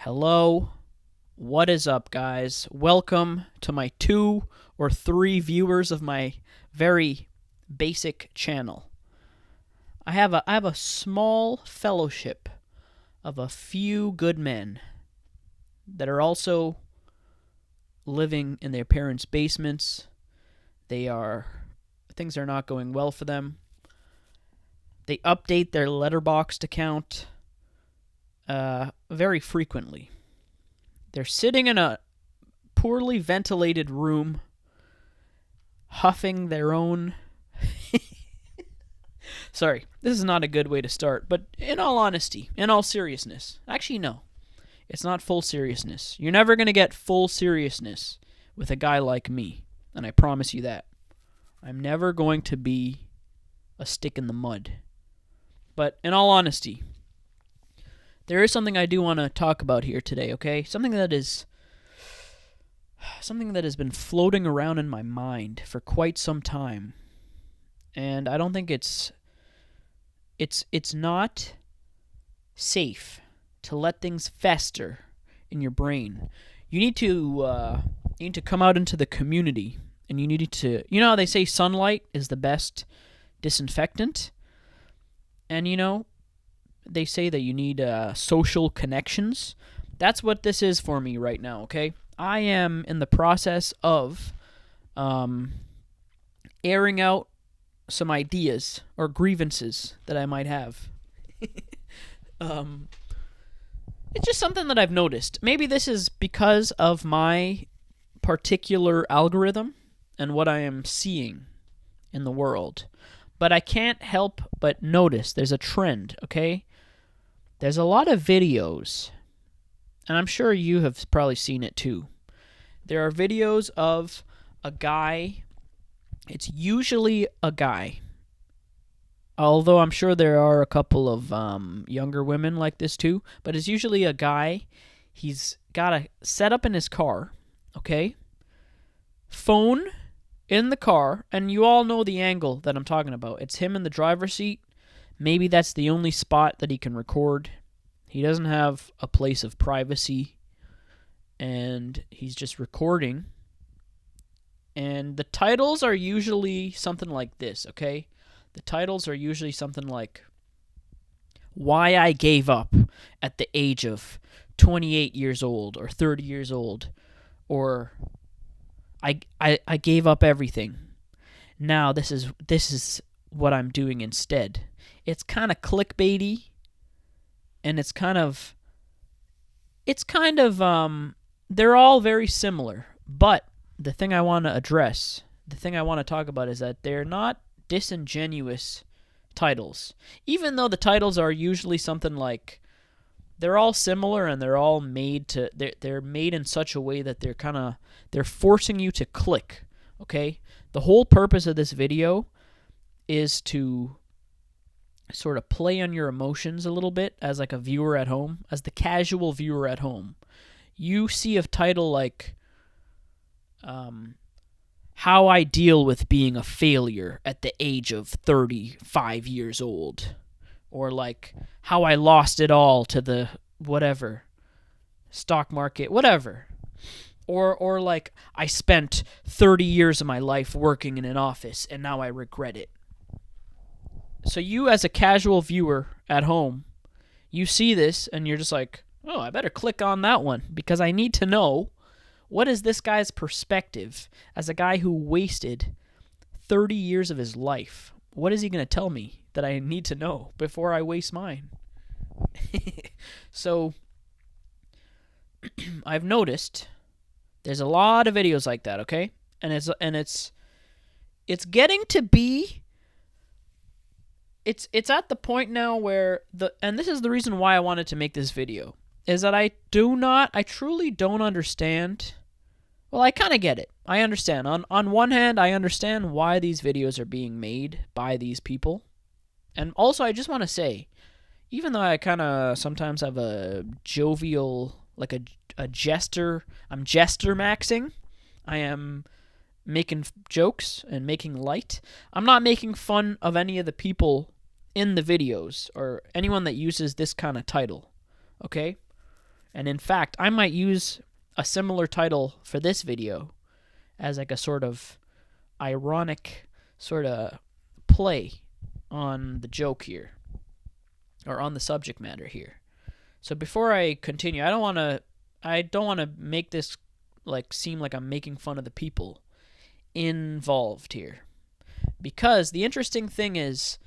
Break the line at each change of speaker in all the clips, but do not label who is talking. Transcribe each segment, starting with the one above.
Hello, what is up, guys? Welcome to my 2 or 3 viewers of my very basic channel. I have a small fellowship of a few good men that are also living in their parents' basements. Things are not going well for them. They update their Letterboxd account very frequently. They're sitting in a poorly ventilated room, huffing their own... Sorry, this is not a good way to start, but in all honesty, in all seriousness, actually no, it's not full seriousness. You're never going to get full seriousness with a guy like me, and I promise you that. I'm never going to be a stick in the mud. But in all honesty, there is something I do want to talk about here today, okay? Something that has been floating around in my mind for quite some time. And I don't think it's not safe to let things fester in your brain. You need to come out into the community, and you need to, how they say sunlight is the best disinfectant? And they say that you need social connections. That's what this is for me right now, okay? I am in the process of airing out some ideas or grievances that I might have. It's just something that I've noticed. Maybe this is because of my particular algorithm and what I am seeing in the world. But I can't help but notice there's a trend, okay? There's a lot of videos, and I'm sure you have probably seen it too. There are videos of a guy. It's usually a guy, although I'm sure there are a couple of younger women like this too, but it's usually a guy. He's got a setup in his car, okay? Phone in the car, and you all know the angle that I'm talking about. It's him in the driver's seat. Maybe that's the only spot that he can record. He doesn't have a place of privacy, and he's just recording. And the titles are usually something like this, okay? The titles are usually something like, Why I Gave Up at the Age of 28 years old or 30 years old, or I gave up everything. Now this is what I'm doing instead. It's kind of clickbaity, and it's kind of they're all very similar, but the thing I want to address, the thing I want to talk about is that they're not disingenuous titles. Even though the titles are usually something like, they're all similar and they're all made to, they're made in such a way that they're forcing you to click, okay? The whole purpose of this video is to sort of play on your emotions a little bit as like a viewer at home, as the casual viewer at home. You see a title like, How I Deal with Being a Failure at the Age of 35 years old. Or like, How I Lost It All to the whatever, stock market, whatever. Or like, I spent 30 years of my life working in an office and now I regret it. So you as a casual viewer at home, you see this and you're just like, oh, I better click on that one because I need to know, what is this guy's perspective as a guy who wasted 30 years of his life? What is he going to tell me that I need to know before I waste mine? So I've noticed there's a lot of videos like that, okay? And it's getting to be, it's at the point now where and this is the reason why I wanted to make this video, is that I truly don't understand. Well, I kind of get it. I understand. On one hand, I understand why these videos are being made by these people. And also, I just want to say, even though I kind of sometimes have a jovial, like a jester, I'm jester maxing. I am making jokes and making light. I'm not making fun of any of the people in the videos or anyone that uses this kind of title, okay? And in fact, I might use a similar title for this video as like a sort of ironic sort of play on the joke here, or on the subject matter here. So before I continue, I don't want to make this like seem like I'm making fun of the people involved here, because the interesting thing is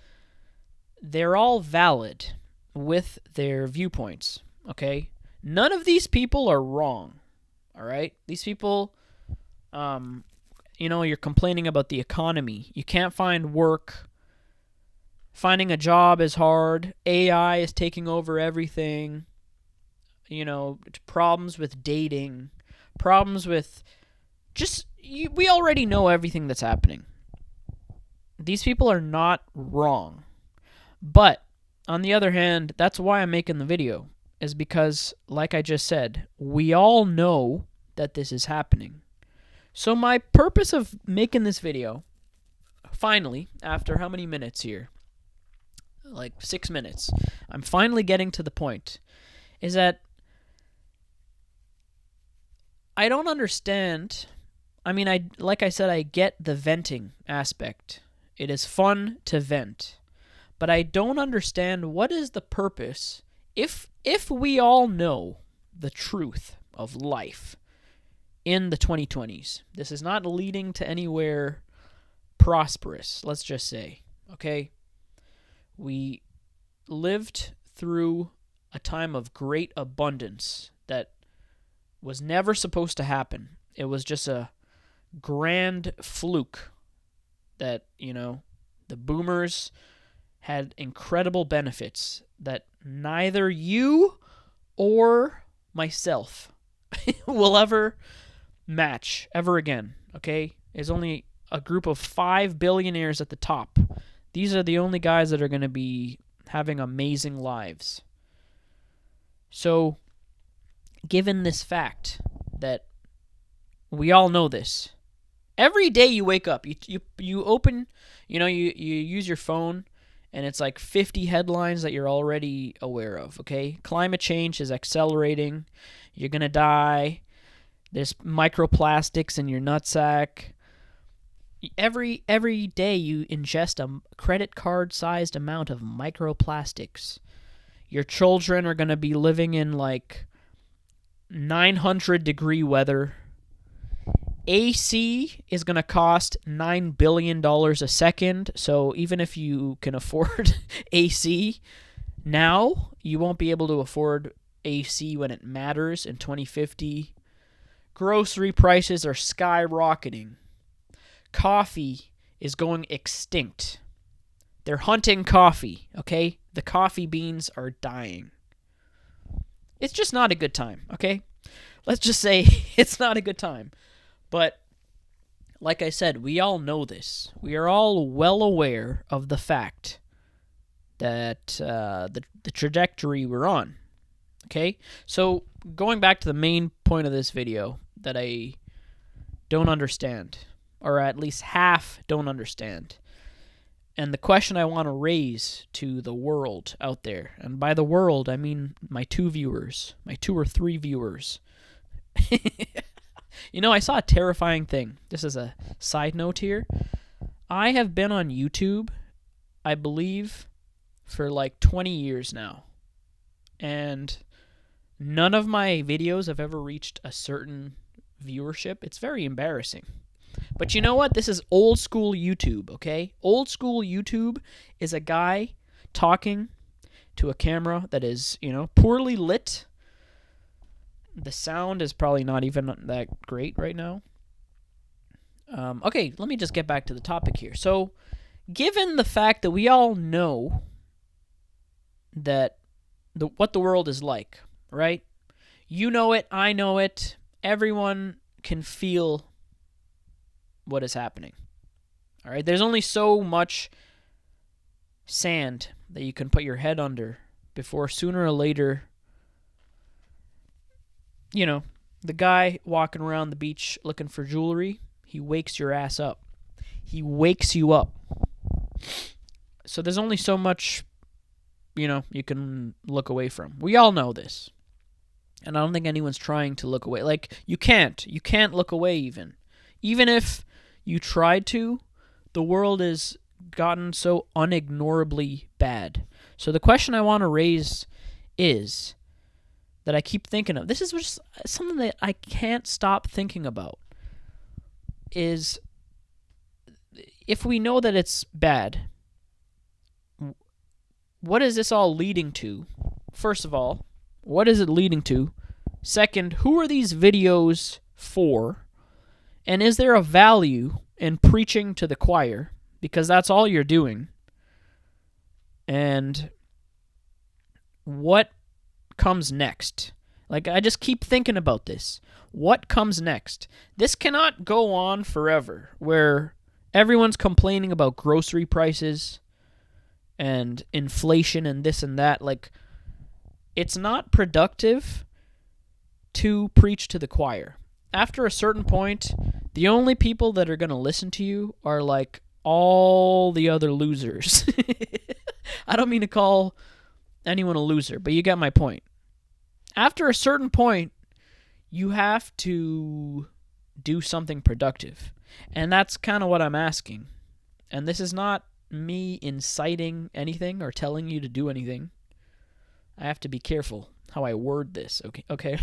they're all valid with their viewpoints, okay? None of these people are wrong, all right? These people, you're complaining about the economy. You can't find work. Finding a job is hard. AI is taking over everything. Problems with dating. Problems with we already know everything that's happening. These people are not wrong. But, on the other hand, that's why I'm making the video, is because, like I just said, we all know that this is happening. So my purpose of making this video, finally, after how many minutes here? Like 6 minutes. I'm finally getting to the point, is that I don't understand. I mean, like I said, I get the venting aspect. It is fun to vent. But I don't understand what is the purpose if we all know the truth of life in the 2020s. This is not leading to anywhere prosperous, let's just say, okay? We lived through a time of great abundance that was never supposed to happen. It was just a grand fluke that, the boomers had incredible benefits that neither you or myself will ever match ever again, okay? There's only a group of 5 billionaires at the top. These are the only guys that are going to be having amazing lives. So, given this fact that we all know this, every day you wake up, you open, you use your phone, and it's like 50 headlines that you're already aware of, okay? Climate change is accelerating. You're going to die. There's microplastics in your nutsack. Every day you ingest a credit card-sized amount of microplastics. Your children are going to be living in like 900-degree weather. AC is going to cost $9 billion a second, so even if you can afford AC now, you won't be able to afford AC when it matters in 2050. Grocery prices are skyrocketing. Coffee is going extinct. They're hunting coffee, okay? The coffee beans are dying. It's just not a good time, okay? Let's just say it's not a good time. But, like I said, we all know this. We are all well aware of the fact that the trajectory we're on. Okay? So, going back to the main point of this video that I don't understand, or at least half don't understand, and the question I want to raise to the world out there, and by the world, I mean my 2 viewers, my 2 or 3 viewers. I saw a terrifying thing. This is a side note here. I have been on YouTube, I believe, for like 20 years now. And none of my videos have ever reached a certain viewership. It's very embarrassing. But you know what? This is old school YouTube, okay? Old school YouTube is a guy talking to a camera that is, poorly lit. The sound is probably not even that great right now. Okay, let me just get back to the topic here. So, given the fact that we all know that what the world is like, right? You know it, I know it, everyone can feel what is happening. All right, there's only so much sand that you can put your head under before sooner or later, the guy walking around the beach looking for jewelry, he wakes your ass up. He wakes you up. So there's only so much, you can look away from. We all know this. And I don't think anyone's trying to look away. Like, you can't look away. Even if you tried to, the world has gotten so unignorably bad. So the question I want to raise is that I keep thinking of, this is just something that I can't stop thinking about, is if we know that it's bad, what is this all leading to? First of all, what is it leading to? Second, who are these videos for? And is there a value in preaching to the choir? Because that's all you're doing. And what comes next? Like, I just keep thinking about this. What comes next? This cannot go on forever, where everyone's complaining about grocery prices and inflation and this and that. Like, it's not productive to preach to the choir. After a certain point, the only people that are going to listen to you are like all the other losers. I don't mean to call anyone a loser, but you get my point. After a certain point, you have to do something productive. And that's kind of what I'm asking. And this is not me inciting anything or telling you to do anything. I have to be careful how I word this, okay?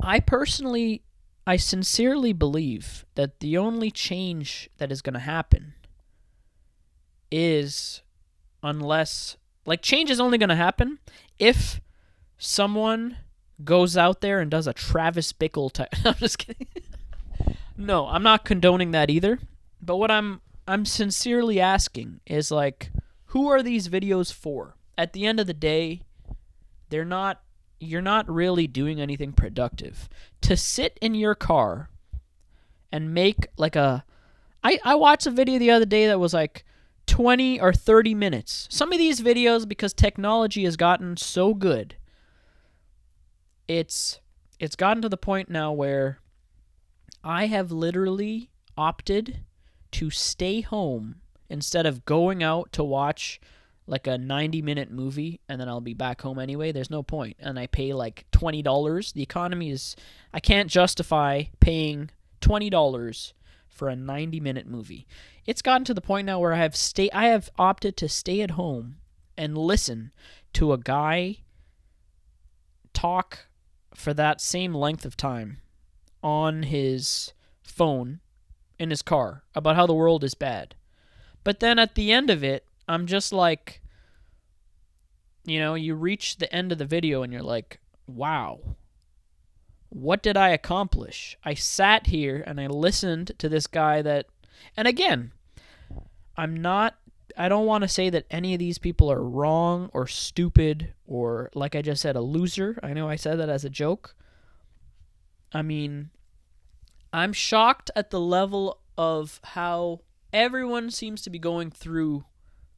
I sincerely believe that the only change that is going to happen is change is only going to happen if someone goes out there and does a Travis Bickle type. I'm just kidding. No, I'm not condoning that either. But what I'm sincerely asking is, like, who are these videos for? At the end of the day, you're not really doing anything productive. To sit in your car and make like I watched a video the other day that was like 20 or 30 minutes. Some of these videos, because technology has gotten so good, it's gotten to the point now where I have literally opted to stay home instead of going out to watch like a 90-minute movie and then I'll be back home anyway. There's no point. And I pay like $20. The economy is... I can't justify paying $20 for a 90-minute movie. It's gotten to the point now where I have opted to stay at home and listen to a guy talk for that same length of time on his phone in his car about how the world is bad. But then at the end of it, I'm just like, you reach the end of the video and you're like, wow, what did I accomplish? I sat here and I listened to this guy that, and again, I don't want to say that any of these people are wrong or stupid or, like I just said, a loser. I know I said that as a joke. I mean, I'm shocked at the level of how everyone seems to be going through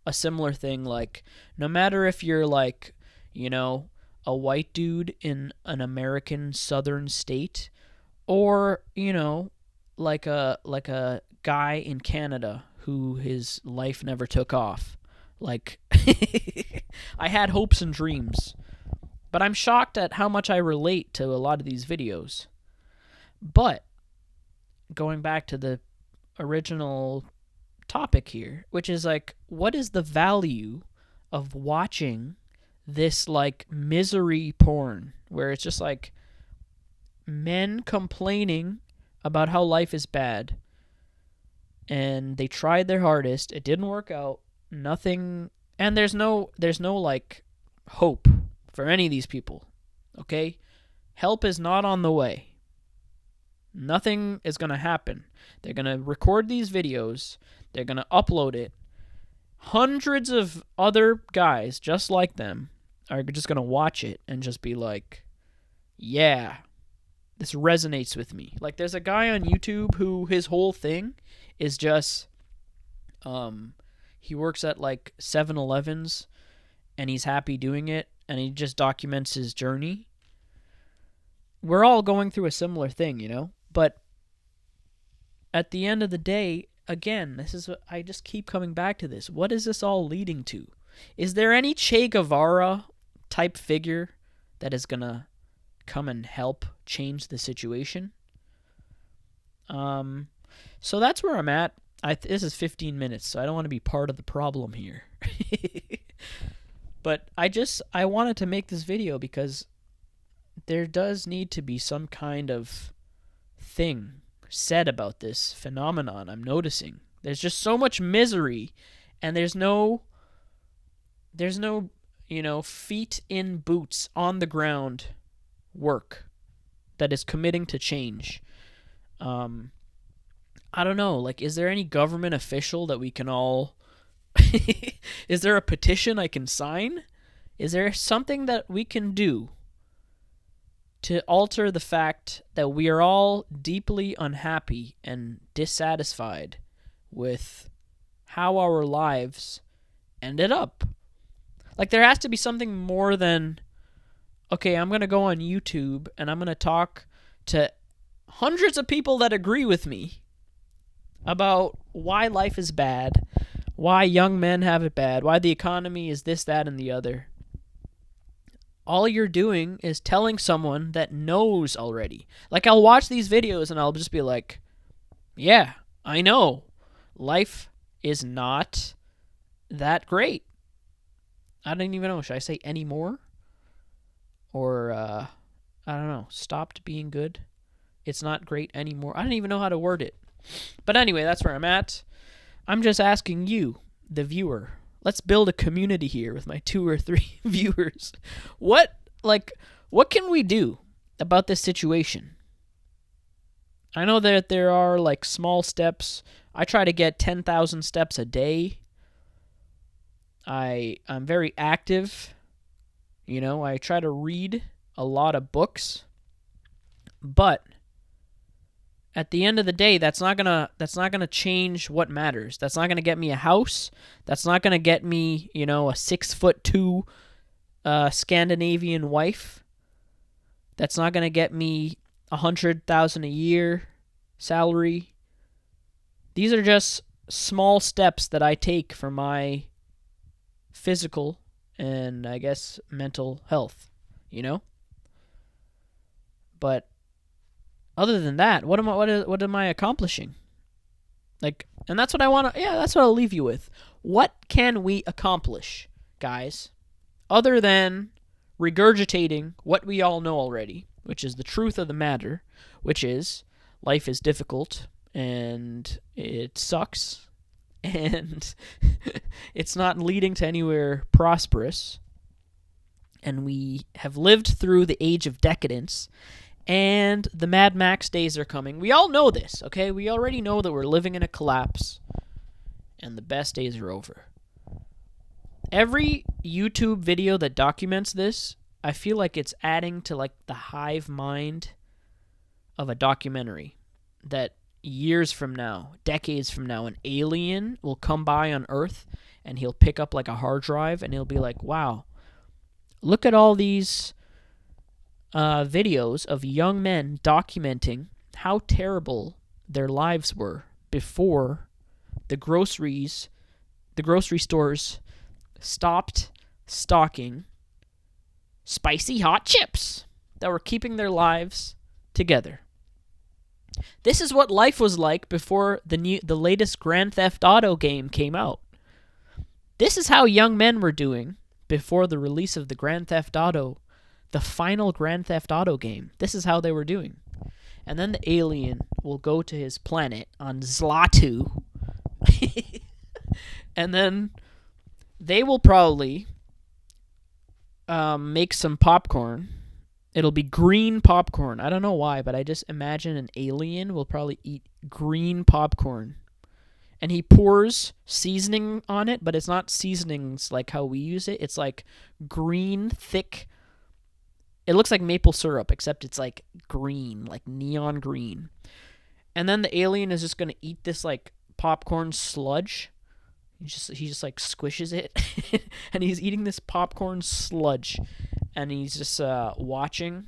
a similar thing. Like, no matter if you're like, a white dude in an American southern state, or, like a guy in Canada who his life never took off. Like, I had hopes and dreams. But I'm shocked at how much I relate to a lot of these videos. But, going back to the original topic here, which is like, what is the value of watching this like misery porn where it's just like men complaining about how life is bad and they tried their hardest, it didn't work out, nothing, and there's no like hope for any of these people. Okay? Help is not on the way. Nothing is going to happen. They're going to record these videos. They're going to upload it. Hundreds of other guys just like them are just going to watch it and just be like, yeah, this resonates with me. Like, there's a guy on YouTube who his whole thing is just, he works at like 7-Elevens and he's happy doing it and he just documents his journey. We're all going through a similar thing, But at the end of the day, again, this is what I just keep coming back to this. What is this all leading to? Is there any Che Guevara type figure that is going to come and help change the situation. So that's where I'm at. This is 15 minutes, so I don't want to be part of the problem here. But I wanted to make this video because there does need to be some kind of thing said about this phenomenon I'm noticing. There's just so much misery, and there's no feet in boots on the ground work that is committing to change. I don't know, like, is there any government official that we can all is there a petition I can sign? Is there something that we can do to alter the fact that we are all deeply unhappy and dissatisfied with how our lives ended up? Like, there has to be something more than, okay, I'm going to go on YouTube and I'm going to talk to hundreds of people that agree with me about why life is bad, why young men have it bad, why the economy is this, that, and the other. All you're doing is telling someone that knows already. Like, I'll watch these videos and I'll just be like, yeah, I know. Life is not that great. I don't even know. Should I say anymore? Or, I don't know. Stopped being good. It's not great anymore. I don't even know how to word it. But anyway, that's where I'm at. I'm just asking you, the viewer. Let's build a community here with my 2 or 3 viewers. What can we do about this situation? I know that there are like small steps. I try to get 10,000 steps a day. I'm very active. I try to read a lot of books. But at the end of the day, that's not gonna change what matters. That's not gonna get me a house. That's not gonna get me, a 6'2" Scandinavian wife. That's not gonna get me $100,000 a year salary. These are just small steps that I take for my physical and, I guess, mental health. But other than that, what am I accomplishing? And that's what I want to. Yeah, that's what I'll leave you with. What can we accomplish, guys, other than regurgitating what we all know already, which is the truth of the matter, which is life is difficult and it sucks and it's not leading to anywhere prosperous, and we have lived through the age of decadence. And the Mad Max days are coming. We all know this, okay? We already know that we're living in a collapse. And the best days are over. Every YouTube video that documents this, I feel like it's adding to, like, the hive mind of a documentary. That years from now, decades from now, an alien will come by on Earth and he'll pick up, like, a hard drive and he'll be like, wow, look at all these videos of young men documenting how terrible their lives were before the grocery stores stopped stocking spicy hot chips that were keeping their lives together. This is what life was like before the latest Grand Theft Auto game came out. This is how young men were doing before the release of the Grand Theft Auto, the final Grand Theft Auto game. This is how they were doing. And then the alien will go to his planet on Zlatu. And then they will probably make some popcorn. It'll be green popcorn. I don't know why, but I just imagine an alien will probably eat green popcorn. And he pours seasoning on it, but it's not seasonings like how we use it. It's like green, thick. It looks like maple syrup, except it's like green, like neon green. And then the alien is just going to eat this like popcorn sludge. He just like squishes it. And he's eating this popcorn sludge. And he's just watching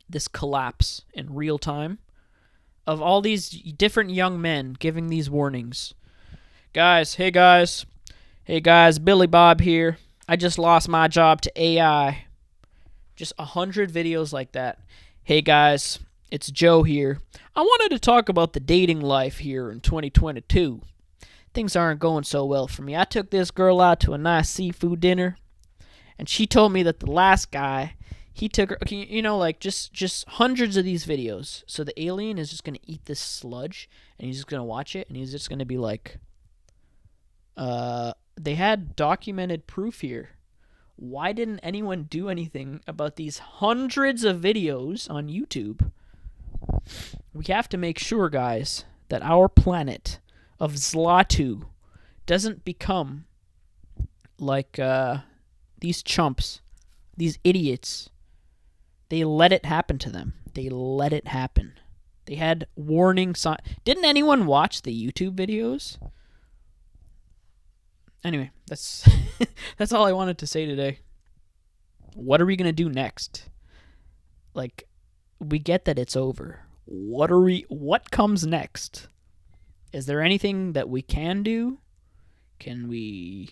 this collapse in real time of all these different young men giving these warnings. Hey guys, Billy Bob here. I just lost my job to AI. Just 100 videos like that. Hey guys, it's Joe here. I wanted to talk about the dating life here in 2022. Things aren't going so well for me. I took this girl out to a nice seafood dinner, and she told me that the last guy, he took her, like just hundreds of these videos. So the alien is just going to eat this sludge, and he's just going to watch it, and he's just going to be like, they had documented proof here. Why didn't anyone do anything about these hundreds of videos on YouTube? We have to make sure, guys, that our planet of Zlatu doesn't become like these chumps, these idiots. They let it happen to them. They let it happen. They had warning signs. Didn't anyone watch the YouTube videos? Anyway, that's that's all I wanted to say today. What are we going to do next? Like, we get that it's over. What comes next? Is there anything that we can do? Can we,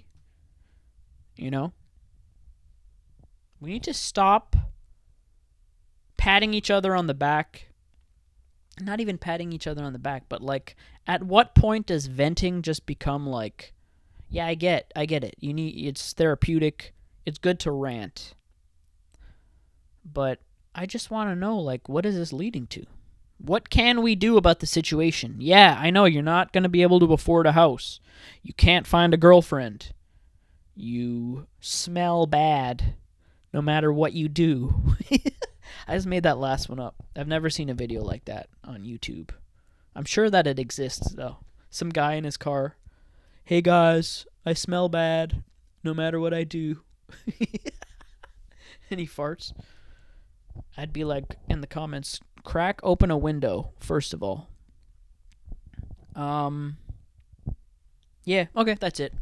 we need to stop patting each other on the back. Not even patting each other on the back, but like, at what point does venting just become like, yeah, I get it. It's therapeutic. It's good to rant. But I just want to know, like, what is this leading to? What can we do about the situation? Yeah, I know you're not going to be able to afford a house. You can't find a girlfriend. You smell bad no matter what you do. I just made that last one up. I've never seen a video like that on YouTube. I'm sure that it exists, though. Some guy in his car. Hey guys, I smell bad no matter what I do. And he farts. I'd be like, in the comments, crack open a window, first of all. Yeah, okay, that's it.